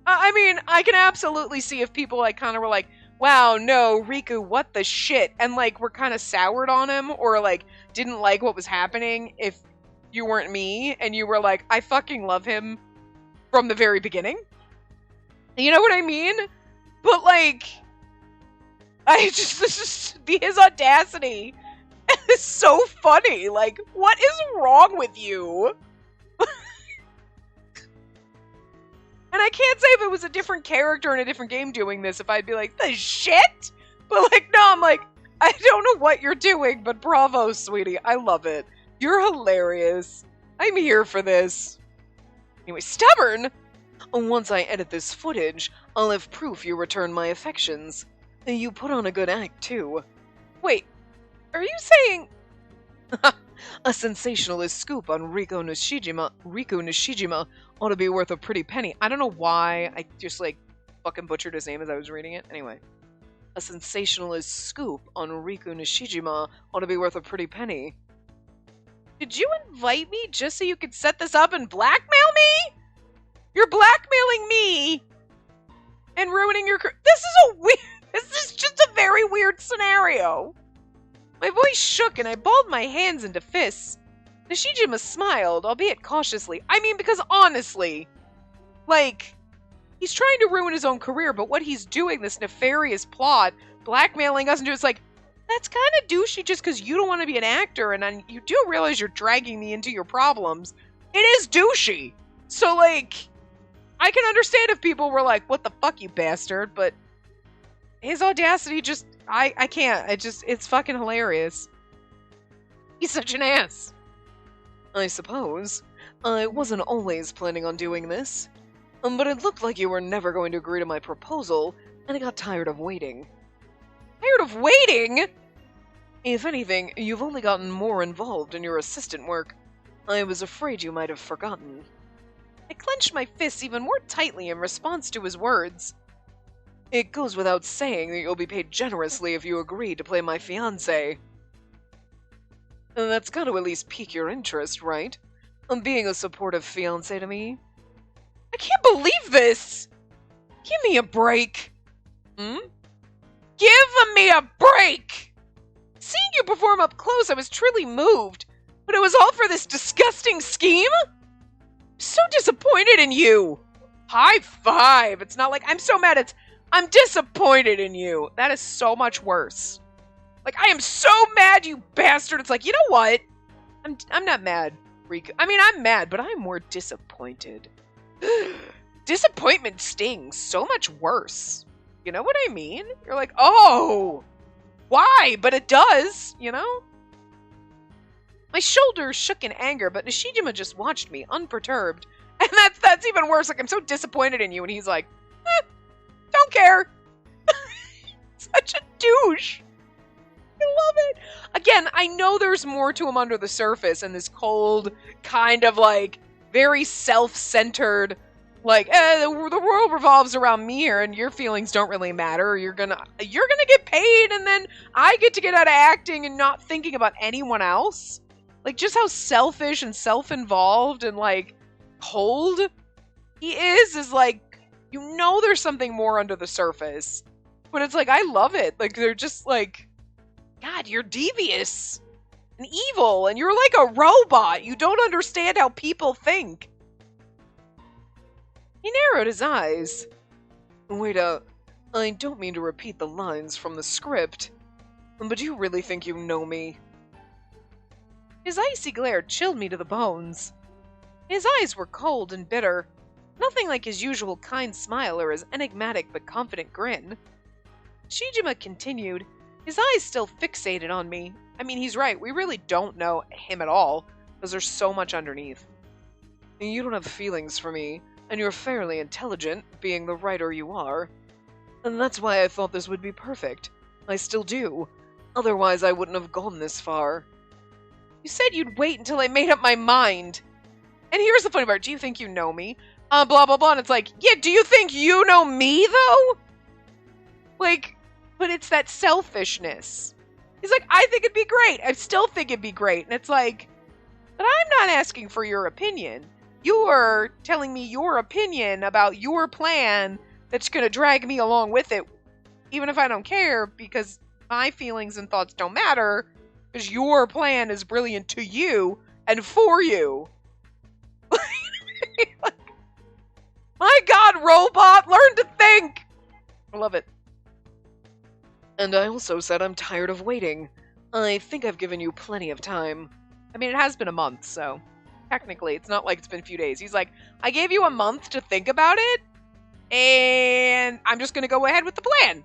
I mean, I can absolutely see if people, kind of were like, wow, no, Riku, what the shit? And, were kind of soured on him or, didn't like what was happening if you weren't me and you were like, I fucking love him from the very beginning. You know what I mean? But, his audacity is so funny. What is wrong with you? And I can't say if it was a different character in a different game doing this, if I'd be like, the shit? But no, I'm like, I don't know what you're doing, but bravo, sweetie. I love it. You're hilarious. I'm here for this. Anyway, stubborn? Once I edit this footage, I'll have proof you return my affections. You put on a good act, too. Wait, are you saying... A sensationalist scoop on Riku Nishijima ought to be worth a pretty penny. I don't know why I just, fucking butchered his name as I was reading it. Anyway. A sensationalist scoop on Riku Nishijima ought to be worth a pretty penny. Did you invite me just so you could set this up and blackmail me? You're blackmailing me and ruining your career. This is just a very weird scenario. My voice shook and I balled my hands into fists. Nishijima smiled, albeit cautiously. I mean, because honestly, he's trying to ruin his own career, but what he's doing, this nefarious plot, blackmailing us, and it's that's kind of douchey just because you don't want to be an actor, and you do realize you're dragging me into your problems. It is douchey. So, I can understand if people were like, what the fuck, you bastard, but his audacity just... I can't. It's fucking hilarious. He's such an ass. I suppose. I wasn't always planning on doing this. But it looked like you were never going to agree to my proposal, and I got tired of waiting. Tired of waiting? If anything, you've only gotten more involved in your assistant work. I was afraid you might have forgotten. I clenched my fists even more tightly in response to his words. It goes without saying that you'll be paid generously if you agree to play my fiancé. That's got to at least pique your interest, right? Being a supportive fiancé to me. I can't believe this! Give me a break. Give me a break! Seeing you perform up close, I was truly moved. But it was all for this disgusting scheme? I'm so disappointed in you. High five. It's not like I'm so mad. I'm disappointed in you. That is so much worse. Like, I am so mad, you bastard. It's like, you know what? I'm not mad, Riku. I mean, I'm mad, but I'm more disappointed. Disappointment stings so much worse. You know what I mean? You're like, oh, why? But it does, you know? My shoulders shook in anger, but Nishijima just watched me, unperturbed. And that's even worse. Like, I'm so disappointed in you. And he's like, don't care. Such a douche. I love it. Again, I know there's more to him under the surface and this cold, kind of like, very self-centered, like, the world revolves around me here and your feelings don't really matter. You're gonna get paid and then I get to get out of acting and not thinking about anyone else. Like, just how selfish and self-involved and, like, cold he is like, you know there's something more under the surface. But it's like, I love it. Like, they're just like, God, you're devious and evil and you're like a robot. You don't understand how people think. He narrowed his eyes. Wait, I don't mean to repeat the lines from the script, but do you really think you know me? His icy glare chilled me to the bones. His eyes were cold and bitter, nothing like his usual kind smile or his enigmatic but confident grin. Shijima continued, his eyes still fixated on me. I mean, he's right, we really don't know him at all, because there's so much underneath. You don't have feelings for me, and you're fairly intelligent, being the writer you are. And that's why I thought this would be perfect. I still do. Otherwise, I wouldn't have gone this far. You said you'd wait until I made up my mind. And here's the funny part. Do you think you know me? Blah, blah, blah. And it's like, yeah, do you think you know me, though? Like, but it's that selfishness. He's like, I think it'd be great. I still think it'd be great. And it's like, but I'm not asking for your opinion. You're telling me your opinion about your plan that's going to drag me along with it, even if I don't care, because my feelings and thoughts don't matter, because your plan is brilliant to you and for you. My God, robot, learn to think! I love it. And I also said I'm tired of waiting. I think I've given you plenty of time. I mean, it has been a month, so technically it's not like it's been a few days. He's like, I gave you a month to think about it, and I'm just going to go ahead with the plan.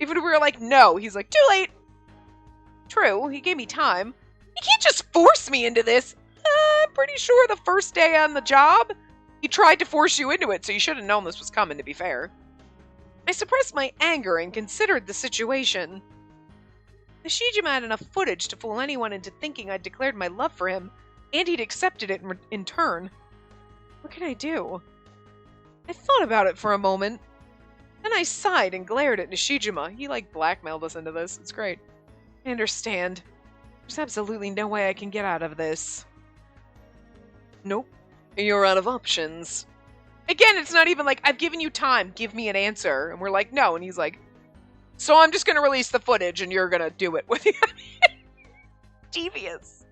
Even if we were like, no, he's like, too late. True, he gave me time. He can't just force me into this. I'm pretty sure the first day on the job, he tried to force you into it, so you should have known this was coming, to be fair. I suppressed my anger and considered the situation. Nishijima had enough footage to fool anyone into thinking I'd declared my love for him, and he'd accepted it in turn. What can I do? I thought about it for a moment. Then I sighed and glared at Nishijima. He, like, blackmailed us into this. It's great. I understand. There's absolutely no way I can get out of this. Nope. You're out of options. Again, it's not even like, I've given you time, give me an answer. And we're like, no. And he's like, so I'm just going to release the footage and you're going to do it with you. Devious.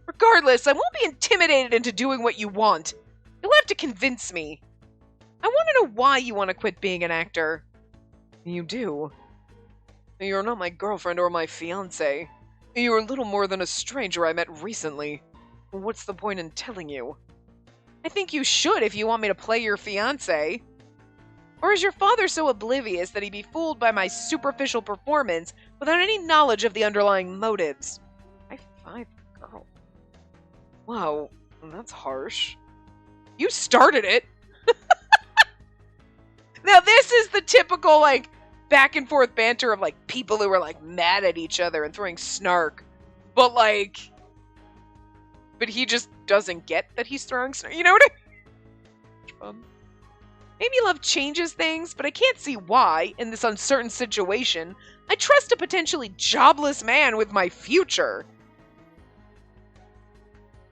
Regardless, I won't be intimidated into doing what you want. You'll have to convince me. I want to know why you want to quit being an actor. You do. You're not my girlfriend or my fiancé. You're little more than a stranger I met recently. What's the point in telling you? I think you should if you want me to play your fiancé. Or is your father so oblivious that he'd be fooled by my superficial performance without any knowledge of the underlying motives? High five, girl. Wow, that's harsh. You started it. Now this is the typical, like, back and forth banter of, like, people who are, like, mad at each other and throwing snark. But, like, but he just doesn't get that he's throwing snark. You know what I mean? Maybe love changes things, but I can't see why, in this uncertain situation, I trust a potentially jobless man with my future.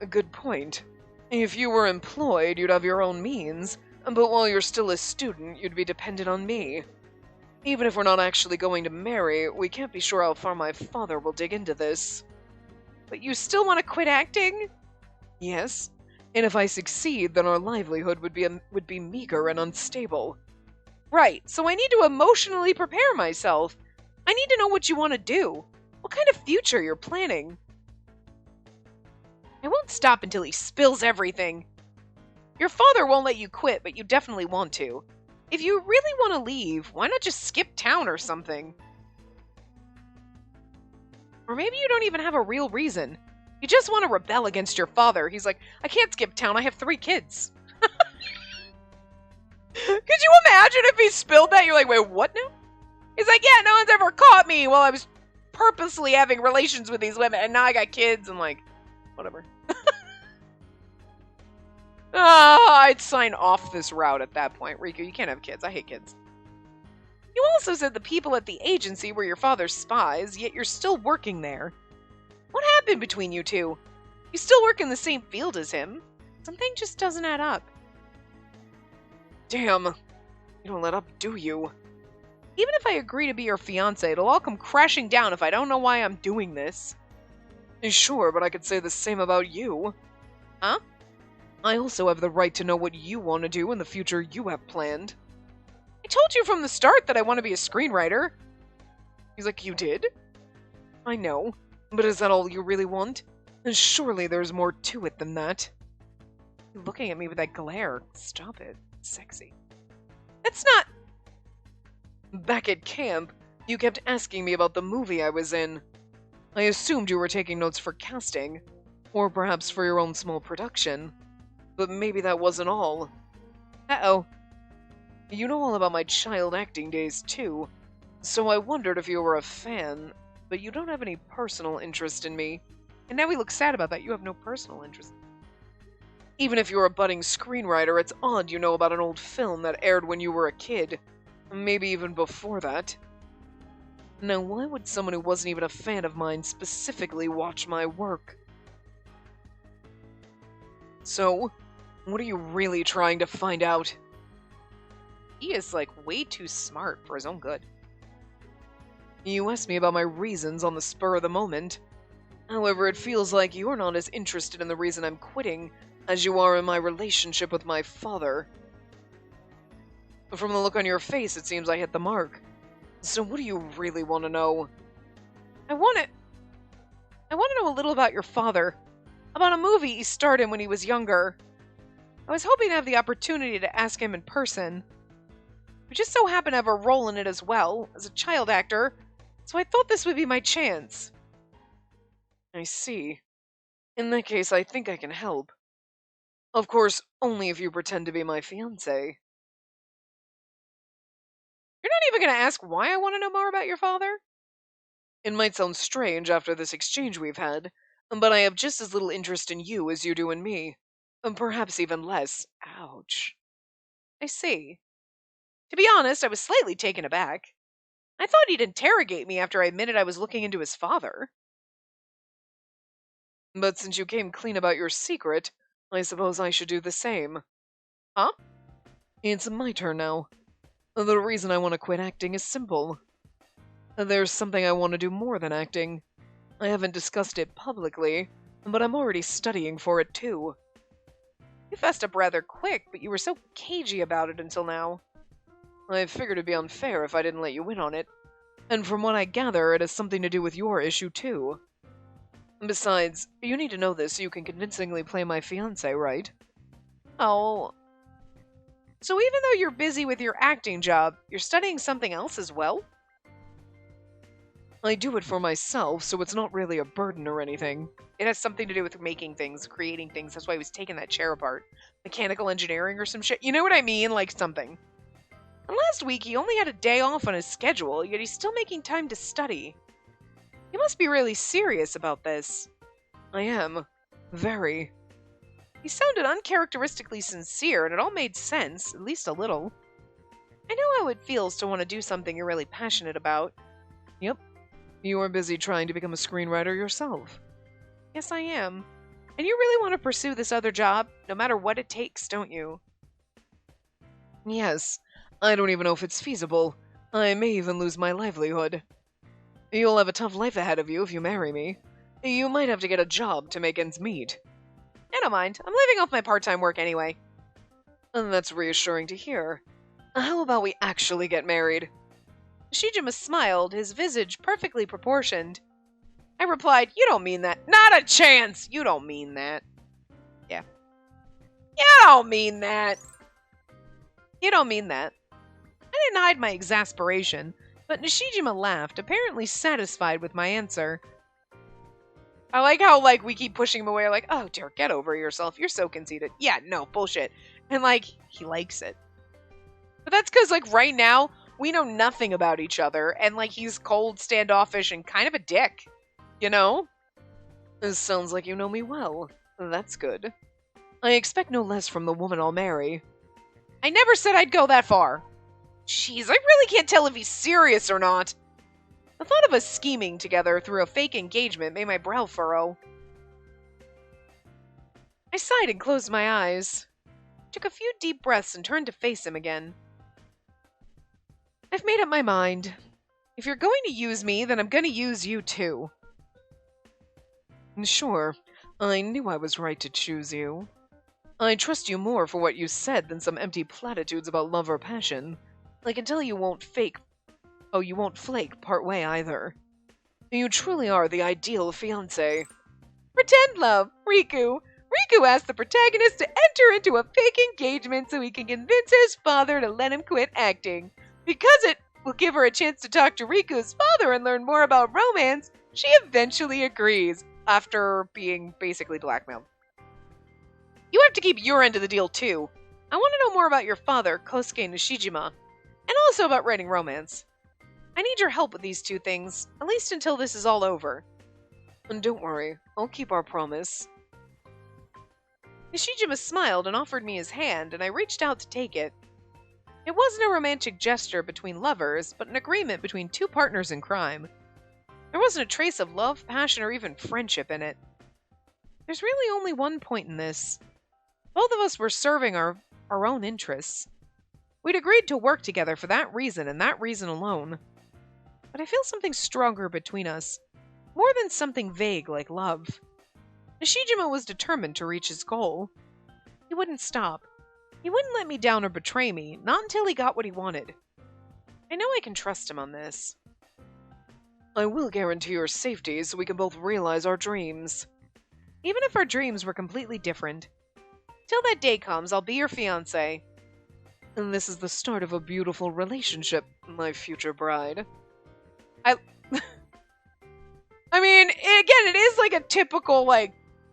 A good point. If you were employed, you'd have your own means, but while you're still a student, you'd be dependent on me. Even if we're not actually going to marry, we can't be sure how far my father will dig into this. But you still want to quit acting? Yes. And if I succeed, then our livelihood would be meager and unstable. Right, so I need to emotionally prepare myself. I need to know what you want to do. What kind of future you're planning. I won't stop until he spills everything. Your father won't let you quit, but you definitely want to. If you really want to leave, why not just skip town or something? Or maybe you don't even have a real reason. You just want to rebel against your father. He's like, I can't skip town, I have 3 kids. Could you imagine if he spilled that? You're like, wait, what now? He's like, yeah, no one's ever caught me while I was purposely having relations with these women, and now I got kids, and like, whatever. I'd sign off this route at that point. Riku, you can't have kids. I hate kids. You also said the people at the agency were your father's spies, yet you're still working there. What happened between you two? You still work in the same field as him. Something just doesn't add up. Damn. You don't let up, do you? Even if I agree to be your fiancé, it'll all come crashing down if I don't know why I'm doing this. Sure, but I could say the same about you. Huh? I also have the right to know what you want to do in the future you have planned. I told you from the start that I want to be a screenwriter. He's like, you did? I know, but is that all you really want? Surely there's more to it than that. You're looking at me with that glare. Stop it. It's sexy. That's not... Back at camp, you kept asking me about the movie I was in. I assumed you were taking notes for casting, or perhaps for your own small production. But maybe that wasn't all. Uh-oh. You know all about my child acting days, too. So I wondered if you were a fan, but you don't have any personal interest in me. And now we look sad about that. You have no personal interest. Even if you're a budding screenwriter, it's odd you know about an old film that aired when you were a kid. Maybe even before that. Now, why would someone who wasn't even a fan of mine specifically watch my work? So, what are you really trying to find out? He is, like, way too smart for his own good. You asked me about my reasons on the spur of the moment. However, it feels like you're not as interested in the reason I'm quitting as you are in my relationship with my father. From the look on your face, it seems I hit the mark. So what do you really want to know? I want to know a little about your father. About a movie he starred in when he was younger. I was hoping to have the opportunity to ask him in person. We just so happen to have a role in it as well, as a child actor, so I thought this would be my chance. I see. In that case, I think I can help. Of course, only if you pretend to be my fiancé. You're not even going to ask why I want to know more about your father? It might sound strange after this exchange we've had, but I have just as little interest in you as you do in me. And perhaps even less. Ouch. I see. To be honest, I was slightly taken aback. I thought he'd interrogate me after I admitted I was looking into his father. But since you came clean about your secret, I suppose I should do the same. Huh? It's my turn now. The reason I want to quit acting is simple. There's something I want to do more than acting. I haven't discussed it publicly, but I'm already studying for it too. You fessed up rather quick, but you were so cagey about it until now. I figured it'd be unfair if I didn't let you in on it. And from what I gather, it has something to do with your issue too. Besides, you need to know this so you can convincingly play my fiancé, right? Oh. So even though you're busy with your acting job, you're studying something else as well? I do it for myself, so it's not really a burden or anything. It has something to do with making things, creating things. That's why I was taking that chair apart. Mechanical engineering or some shit. You know what I mean? Like something. And last week, he only had a day off on his schedule, yet he's still making time to study. You must be really serious about this. I am. Very. He sounded uncharacteristically sincere, and it all made sense, at least a little. I know how it feels to want to do something you're really passionate about. Yep. You are busy trying to become a screenwriter yourself. Yes, I am. And you really want to pursue this other job, no matter what it takes, don't you? Yes. I don't even know if it's feasible, I may even lose my livelihood. You'll have a tough life ahead of you if you marry me. You might have to get a job to make ends meet. I don't mind. I'm living off my part-time work anyway. And that's reassuring to hear. How about we actually get married? Shijima smiled, his visage perfectly proportioned. I replied, you don't mean that. Not a chance! You don't mean that. Yeah. You don't mean that. You don't mean that. I didn't hide my exasperation, but Nishijima laughed, apparently satisfied with my answer. I like how, we keep pushing him away, oh, dear, get over yourself. You're so conceited. Yeah, no, bullshit. And, he likes it. But that's because, right now, we know nothing about each other, and, he's cold, standoffish, and kind of a dick. You know? This sounds like you know me well. That's good. I expect no less from the woman I'll marry. I never said I'd go that far. Jeez, I really can't tell if he's serious or not. The thought of us scheming together through a fake engagement made my brow furrow. I sighed and closed my eyes. Took a few deep breaths and turned to face him again. I've made up my mind. If you're going to use me, then I'm going to use you too. Sure, I knew I was right to choose you. I trust you more for what you said than some empty platitudes about love or passion. I can tell you won't flake part way either. You truly are the ideal fiancé. Pretend love, Riku. Riku asked the protagonist to enter into a fake engagement so he can convince his father to let him quit acting. Because it will give her a chance to talk to Riku's father and learn more about romance, she eventually agrees, after being basically blackmailed. You have to keep your end of the deal too. I want to know more about your father, Kosuke Nishijima, and also about writing romance. I need your help with these two things, at least until this is all over. And don't worry, I'll keep our promise. Nishijima smiled and offered me his hand, and I reached out to take it. It wasn't a romantic gesture between lovers, but an agreement between two partners in crime. There wasn't a trace of love, passion, or even friendship in it. There's really only one point in this. Both of us were serving our own interests. We'd agreed to work together for that reason and that reason alone. But I feel something stronger between us, more than something vague like love. Nishijima was determined to reach his goal. He wouldn't stop. He wouldn't let me down or betray me, not until he got what he wanted. I know I can trust him on this. I will guarantee your safety so we can both realize our dreams. Even if our dreams were completely different. Till that day comes, I'll be your fiancé. And this is the start of a beautiful relationship, my future bride. I mean, again, it is a typical,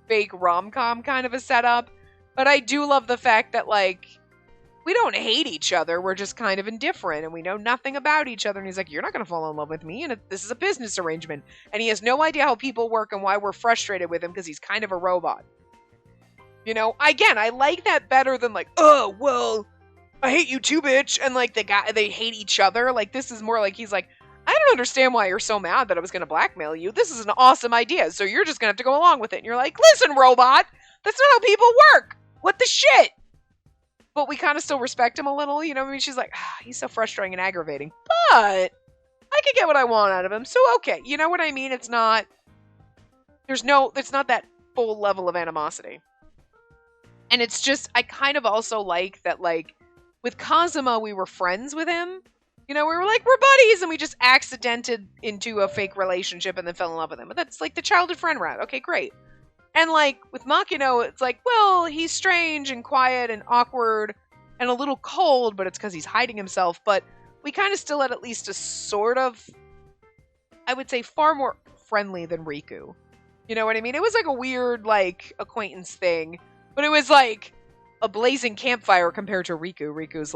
fake rom-com kind of a setup. But I do love the fact that, we don't hate each other. We're just kind of indifferent, and we know nothing about each other. And he's like, you're not going to fall in love with me, and this is a business arrangement. And he has no idea how people work and why we're frustrated with him because he's kind of a robot. You know, again, I like that better than, oh, well, I hate you too, bitch. And, they hate each other. This is more he's like, I don't understand why you're so mad that I was going to blackmail you. This is an awesome idea, so you're just going to have to go along with it. And you're like, listen, robot, that's not how people work. What the shit? But we kind of still respect him a little, you know? I mean, she's like, he's so frustrating and aggravating. But I could get what I want out of him, so okay. You know what I mean? It's not that full level of animosity. And it's just, I kind of also like that, with Kazuma, we were friends with him. You know, we were we're buddies, and we just accidented into a fake relationship and then fell in love with him. But that's the childhood friend route. Okay, great. And with Makino, it's well, he's strange and quiet and awkward and a little cold, but it's because he's hiding himself. But we kind of still had at least a sort of, I would say, far more friendly than Riku. You know what I mean? It was a weird, acquaintance thing. But it was a blazing campfire compared to Riku. Riku's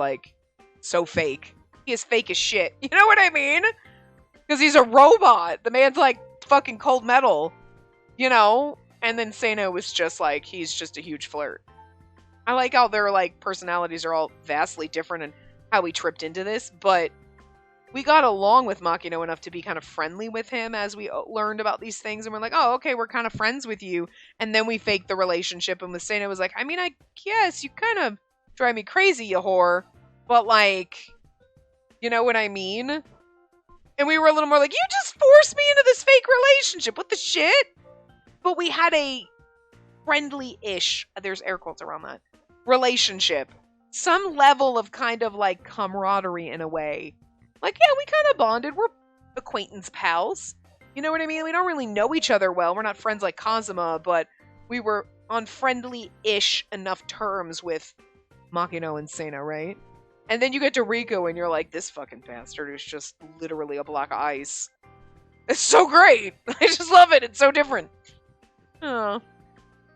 so fake. He is fake as shit. You know what I mean? Because he's a robot. The man's fucking cold metal. You know? And then Seno was just he's just a huge flirt. I like how their personalities are all vastly different and how we tripped into this, but we got along with Makino enough to be kind of friendly with him as we learned about these things, and we're oh, okay, we're kind of friends with you, and then we faked the relationship, and with Seno was I mean, I guess you kind of drive me crazy, you whore, but You know what I mean? And we were a little more like, you just forced me into this fake relationship. What the shit? But we had a friendly-ish, there's air quotes around that, relationship. Some level of kind of like camaraderie in a way. Like, yeah, we kind of bonded. We're acquaintance pals. You know what I mean? We don't really know each other well. We're not friends like Kazuma, but we were on friendly-ish enough terms with Makino and Sena, right? And then you get to Riku and you're like, this fucking bastard is just literally a block of ice. It's so great. I just love it. It's so different. Oh.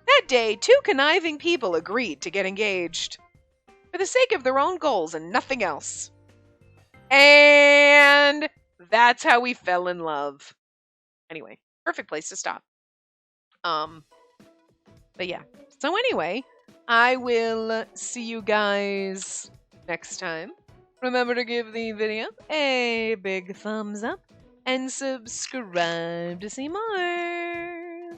That day, two conniving people agreed to get engaged for the sake of their own goals and nothing else. And that's how we fell in love. Anyway, perfect place to stop. But yeah. So anyway, I will see you guys next time. Remember to give the video a big thumbs up and subscribe to see more.